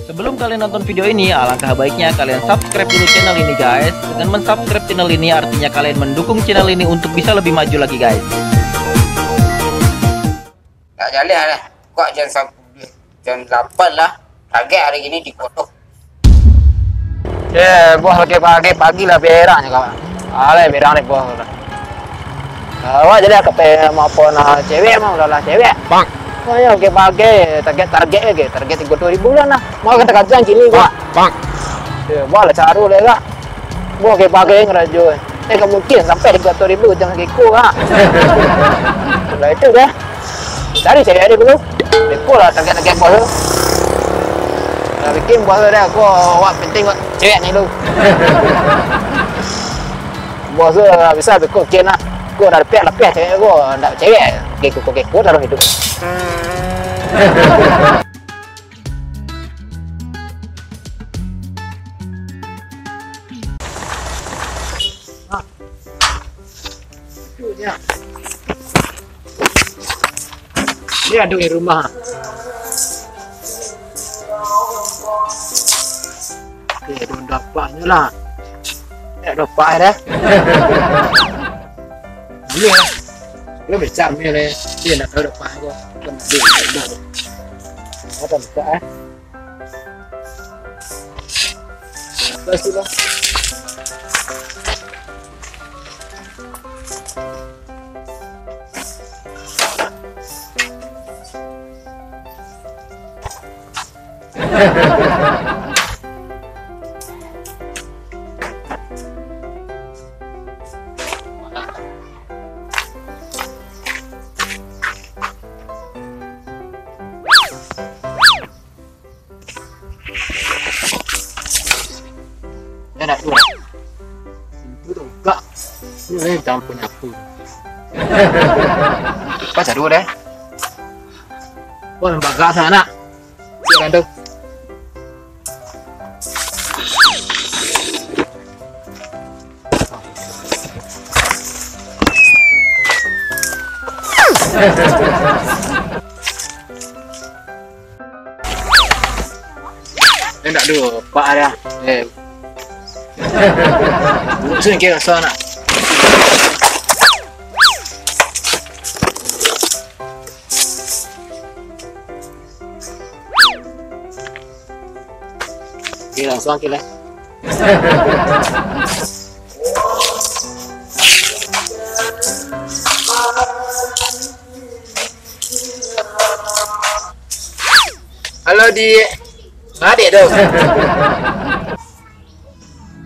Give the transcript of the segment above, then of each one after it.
Sebelum kalian nonton video ini, alangkah baiknya kalian subscribe dulu channel ini guys. Dengan mensubscribe channel ini artinya kalian mendukung channel ini untuk bisa lebih maju lagi guys. Tak jalan lah. Kok jam 8 lah. Target hari ini dipotong. Bos lagi pagi lah beraknya kawan. Alay berang ni bos. Awak jadi aku maupun cewek mah udahlah cewek. Bang. Oh ya pagi target lagi target 32,000 bulan lah. Mau kata kajian sini gua. Bang. Boleh caru le kak. Gua pagi ngerajo. Tak mungkin sampai 32,000 jangan kiko kak. Lah itu dah. Cari cewek ada dulu. Depo lah target bos tu. Dah bikin bos dah aku awak penting cewek ni dulu. Bos tu bisa bekok ken lah. Gua dah lepeh cewek gua ndak cewek. Keko taruh hidup. Dia ada di rumah. Dah dapatnya lah. Dah dapat dah. Dia lah. Dia becak ni le. Dia nak tahu dapat aku. Kan dia. Apa buka Lepas tu lah. Dia nak dua. Itu tu enggak. Ini jangan punya aku. Baca dulu deh. Oh, nampak gak sana. Silakan tu. Dia nak dua, pak dah. Sini kira sana. Kira langsung kira. Halo di adik tu.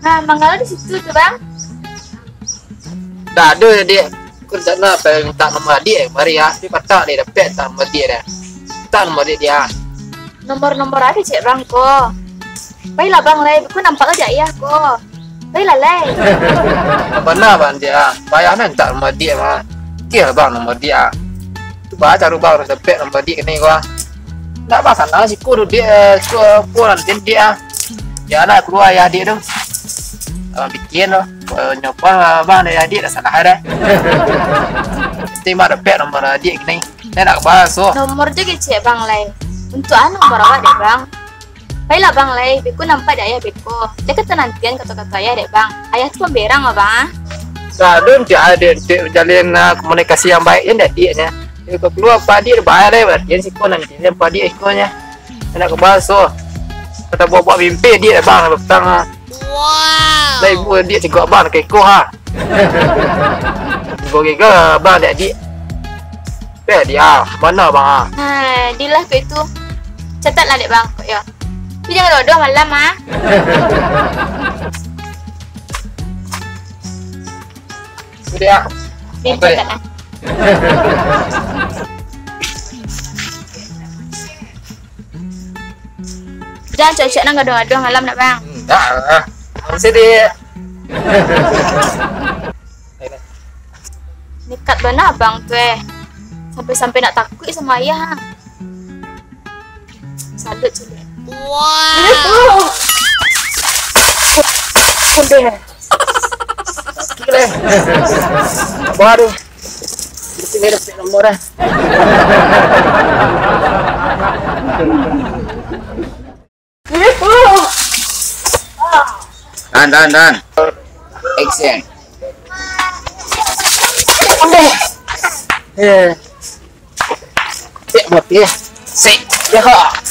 Nah, Manggala di situ tu bang. Tak ada dia. Aku tak nak minta nombor dia mari ya. Dia kata dia dapat tak nombor dia dah. Tak nombor dia. Nomor ada cik bang ko. Baiklah bang lay, aku nampak aja ya ko. Baiklah lay. Benar bang dia. Bayar nak minta nombor dia mah. Kira bang nombor dia. Tu baca rubah harus dapat nombor dia ni gua. Tak pasal nak si kudu dia pulang dia. Dia nak keluar ya dia tu. Bikin loh, nyoba bang dari adik dah salah dah. Mesti mak dapat nombor adik ni. Saya nak bahas so. Nomor je cik bang lay. Untuk nomor awak dek bang. Baiklah bang lay, beku nampak dah ayah beku. Dia kata nantian kata-kata ayah dek bang. Ayah tu pemberang abang. Sadun dia ada jalin komunikasi yang baik je adiknya. Dia keluar padi dia bayar dah. Dia siko nanti dia padi ikonnya. Saya nak bahas so. Kata buat mimpi dia bang petang. Wow. Dah ibu dia tengok abang nak keko ha. Ibu ke abang dia adik. Dia mana bang ha? Dilah ke itu. Catatlah dek bang kok ya. Tapi jangan doa malam ha. Sudah. Ni catatlah. Jangan cocok nak gaduh-gaduh malam nak bang. Tak. Sedih. Nekat benar abang tu Sampai-sampai nak takut sama ayah. Salut cili. Wow. Udah. Kira. Baru. Di sini ada nomor Dan. Action. Cek mati. Sik. Ya.